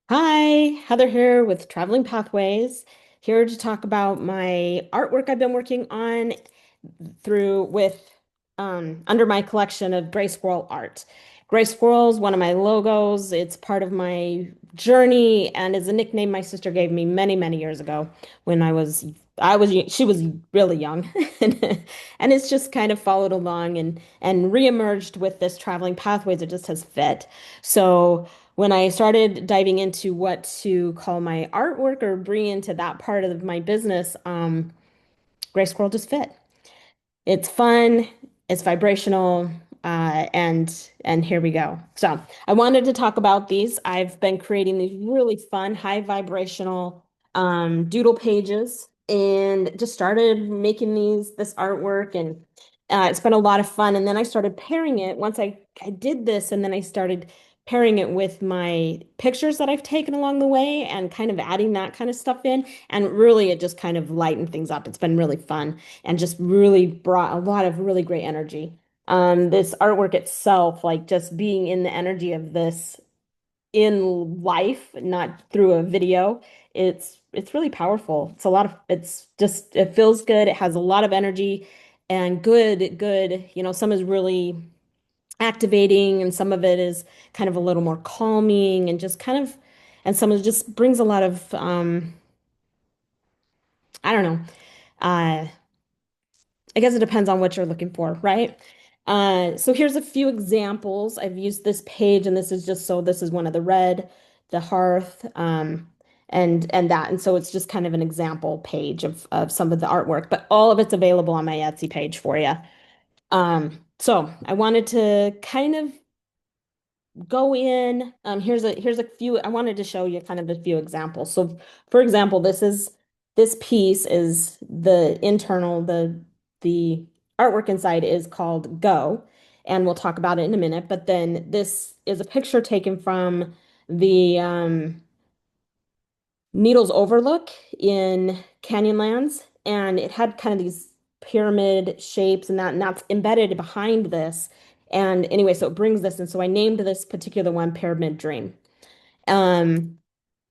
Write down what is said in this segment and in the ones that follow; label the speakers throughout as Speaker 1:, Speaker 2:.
Speaker 1: Hi, Heather here with Traveling Pathways, here to talk about my artwork I've been working on through with under my collection of Gray Squirrel Art. Gray Squirrel is one of my logos. It's part of my journey and is a nickname my sister gave me many, many years ago when she was really young. And it's just kind of followed along and reemerged with this Traveling Pathways. It just has fit. So when I started diving into what to call my artwork or bring into that part of my business, Gray Squirrel just fit. It's fun, it's vibrational, and here we go. So I wanted to talk about these. I've been creating these really fun, high vibrational doodle pages, and just started making this artwork, and it's been a lot of fun. And then I started pairing it once I did this, and then I started pairing it with my pictures that I've taken along the way, and kind of adding that kind of stuff in. And really, it just kind of lightened things up. It's been really fun and just really brought a lot of really great energy. This artwork itself, like just being in the energy of this in life, not through a video, it's really powerful. It's just it feels good. It has a lot of energy and good. Some is really activating and some of it is kind of a little more calming and just kind of and some of it just brings a lot of I don't know. Uh I guess it depends on what you're looking for, right? So here's a few examples. I've used this page, and this is one of the red, the hearth, and that. And so it's just kind of an example page of some of the artwork, but all of it's available on my Etsy page for you. So I wanted to kind of go in. Here's a few. I wanted to show you kind of a few examples. So, for example, this piece is the artwork inside is called Go, and we'll talk about it in a minute. But then this is a picture taken from the Needles Overlook in Canyonlands, and it had kind of these pyramid shapes and that's embedded behind this. And anyway, so it brings this, and so I named this particular one Pyramid Dream. Um,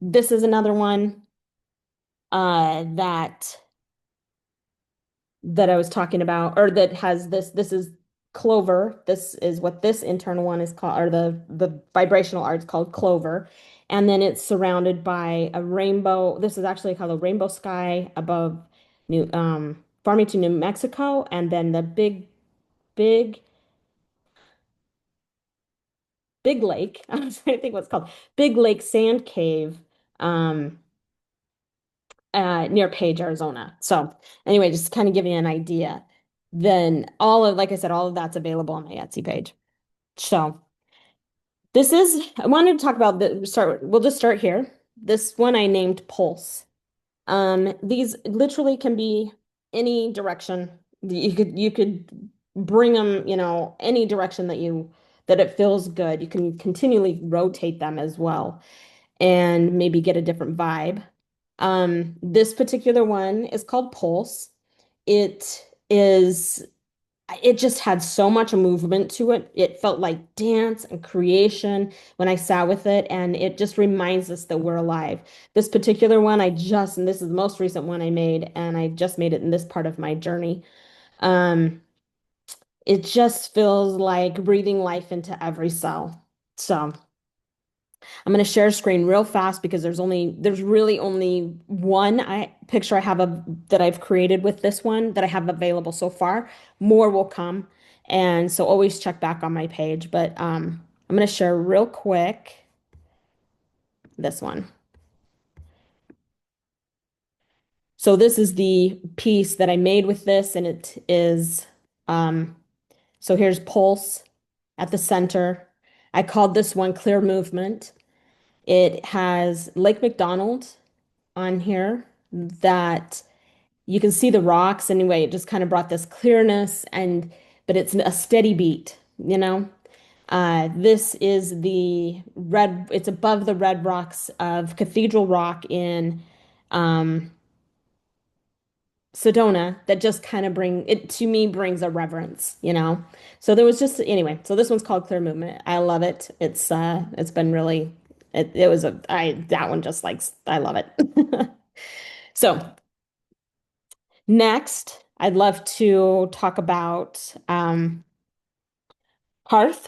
Speaker 1: this is another one that I was talking about, or that has this. This is Clover. This is what this internal one is called, or the vibrational art is called Clover. And then it's surrounded by a rainbow. This is actually called a rainbow sky above Farmington, New Mexico, and then the big, big lake. I'm trying to think what it's called. Big Lake Sand Cave. Um, near Page, Arizona. So anyway, just kind of give you an idea. Then like I said, all of that's available on my Etsy page. So I wanted to talk about we'll just start here. This one I named Pulse. These literally can be any direction. You could bring them, any direction that it feels good. You can continually rotate them as well and maybe get a different vibe. This particular one is called Pulse. It is, it just had so much movement to it. It felt like dance and creation when I sat with it, and it just reminds us that we're alive. This particular one, and this is the most recent one I made, and I just made it in this part of my journey. Um, it just feels like breathing life into every cell. So, I'm going to share a screen real fast because there's really only one picture I have that I've created with this one that I have available so far. More will come, and so always check back on my page. But I'm going to share real quick this one. So this is the piece that I made with this, and it is so here's Pulse at the center. I called this one Clear Movement. It has Lake McDonald on here that you can see the rocks anyway. It just kind of brought this clearness but it's a steady beat, you know? This is it's above the red rocks of Cathedral Rock in um, Sedona that just kind of to me, brings a reverence, you know? So there was just, anyway, so this one's called Clear Movement. I love it. It's been really It was that one just like, I love it. So next, I'd love to talk about hearth.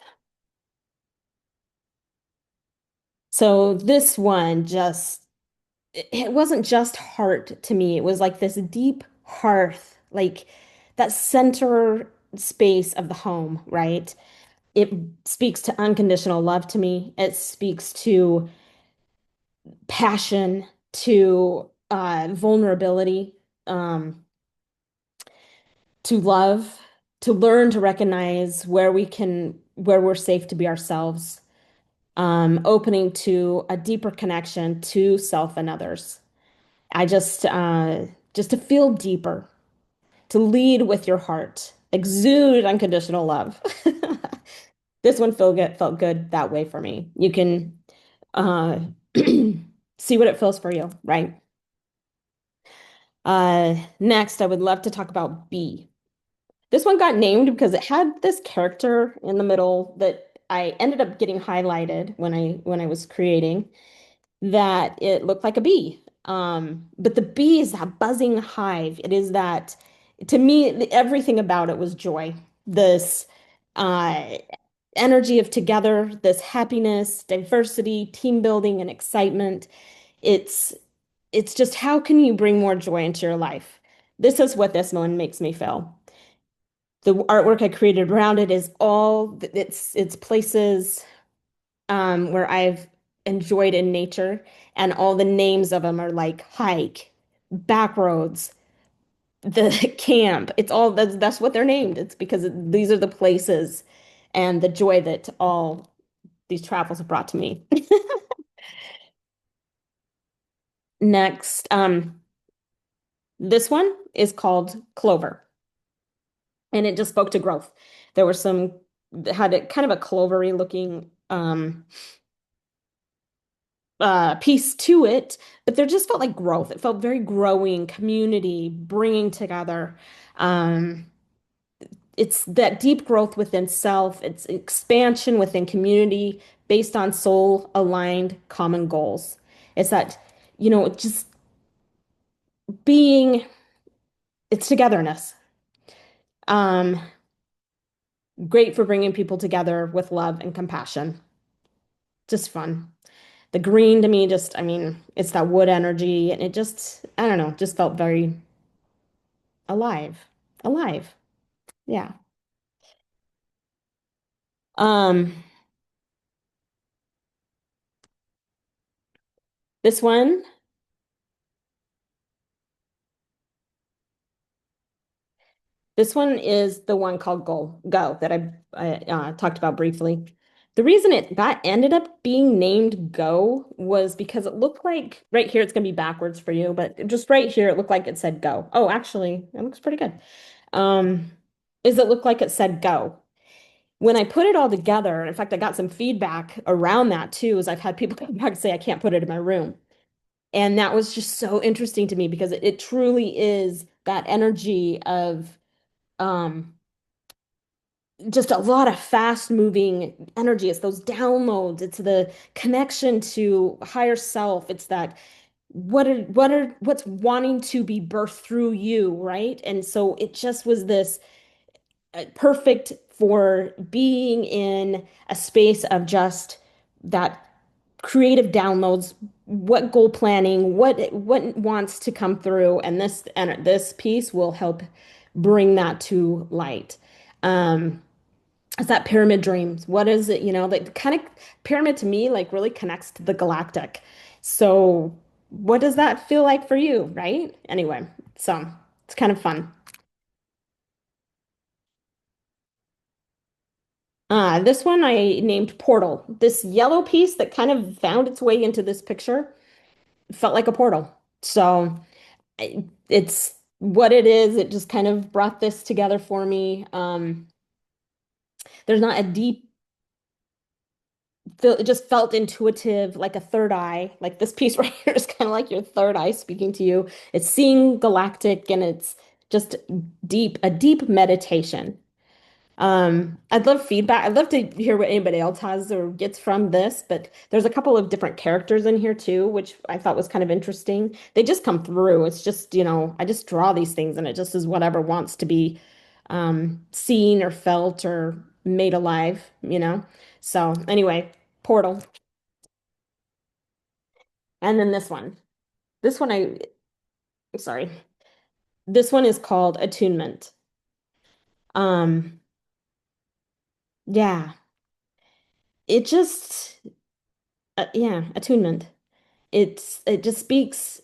Speaker 1: So this one just, it wasn't just heart to me. It was like this deep hearth, like that center space of the home, right? It speaks to unconditional love to me. It speaks to passion, to vulnerability, to love, to learn to recognize where we're safe to be ourselves, opening to a deeper connection to self and others. I just to feel deeper, to lead with your heart, exude unconditional love. This one felt good that way for me. You can uh, see what it feels for you, right? Next, I would love to talk about B. This one got named because it had this character in the middle that I ended up getting highlighted when I was creating that it looked like a bee. But the bee is that buzzing hive. It is that, to me, everything about it was joy. This uh, energy of together, this happiness, diversity, team building, and excitement. It's it's just how can you bring more joy into your life? This is what this one makes me feel. The artwork I created around it is all it's places where I've enjoyed in nature, and all the names of them are like hike, back roads, the camp. It's all that's what they're named. It's because these are the places and the joy that all these travels have brought to me. Next, this one is called Clover, and it just spoke to growth. There were some had a kind of a clovery looking piece to it, but there just felt like growth. It felt very growing, community, bringing together. Um, it's that deep growth within self, it's expansion within community based on soul aligned common goals. It's that, just being, it's togetherness. Um, Great for bringing people together with love and compassion. Just fun. The green to me, just, I mean, it's that wood energy, and it just, I don't know, just felt very alive. Alive. Yeah. Um, this one, this one is the one called Go that I talked about briefly. The reason that ended up being named Go was because it looked like right here it's gonna be backwards for you, but just right here it looked like it said Go. Oh, actually, it looks pretty good. Um, is it looked like it said Go. When I put it all together, in fact, I got some feedback around that too, as I've had people come back and say I can't put it in my room. And that was just so interesting to me because it truly is that energy of um, just a lot of fast moving energy. It's those downloads, it's the connection to higher self. It's that what's wanting to be birthed through you, right? And so it just was this perfect for being in a space of just that creative downloads, what goal planning, what wants to come through, and this piece will help bring that to light. It's that pyramid dreams. What is it? Like kind of pyramid to me, like really connects to the galactic. So what does that feel like for you, right? Anyway, so it's kind of fun. This one I named Portal. This yellow piece that kind of found its way into this picture felt like a portal. So it's what it is. It just kind of brought this together for me. There's not a deep feel, it just felt intuitive, like a third eye. Like this piece right here is kind of like your third eye speaking to you. It's seeing galactic and it's just a deep meditation. I'd love feedback. I'd love to hear what anybody else has or gets from this, but there's a couple of different characters in here too, which I thought was kind of interesting. They just come through. It's just, I just draw these things and it just is whatever wants to be seen or felt or made alive. So anyway, Portal. And then this one. This one sorry. This one is called Attunement. Um, yeah, it just yeah, attunement. It just speaks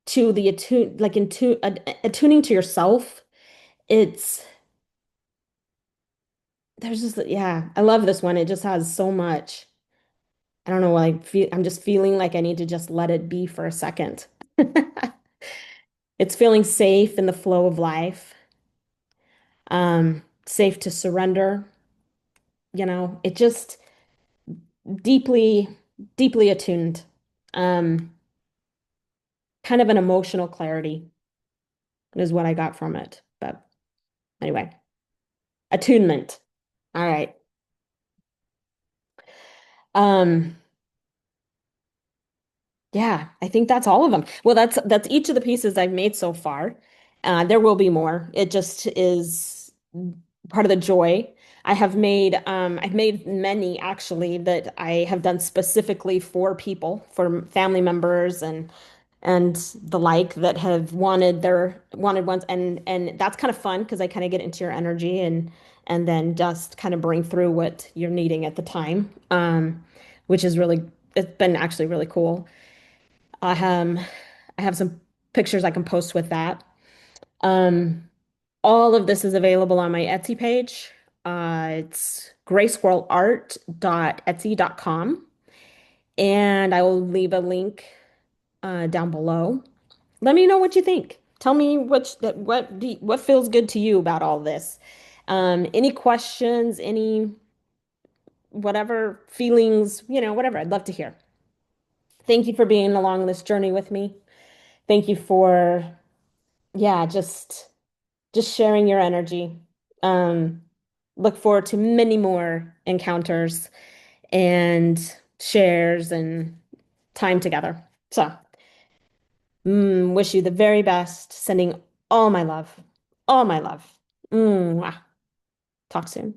Speaker 1: to the attuning to yourself. It's there's just yeah, I love this one. It just has so much. I don't know, I'm just feeling like I need to just let it be for a second. It's feeling safe in the flow of life. Safe to surrender, it just deeply, deeply attuned. Um, Kind of an emotional clarity is what I got from it. But anyway, attunement. All right. Um, yeah, I think that's all of them. Well, that's each of the pieces I've made so far. There will be more. It just is part of the joy. I've made many actually that I have done specifically for people, for family members and the like that have wanted ones and that's kind of fun because I kind of get into your energy and then just kind of bring through what you're needing at the time. Which is really it's been actually really cool. I have some pictures I can post with that. Um, all of this is available on my Etsy page. It's graysquirrelart.etsy.com, and I will leave a link down below. Let me know what you think. Tell me what feels good to you about all this. Any questions, any whatever feelings, whatever. I'd love to hear. Thank you for being along this journey with me. Thank you for, yeah, just sharing your energy. Um, Look forward to many more encounters and shares and time together. So, wish you the very best. Sending all my love, all my love. Mwah. Talk soon.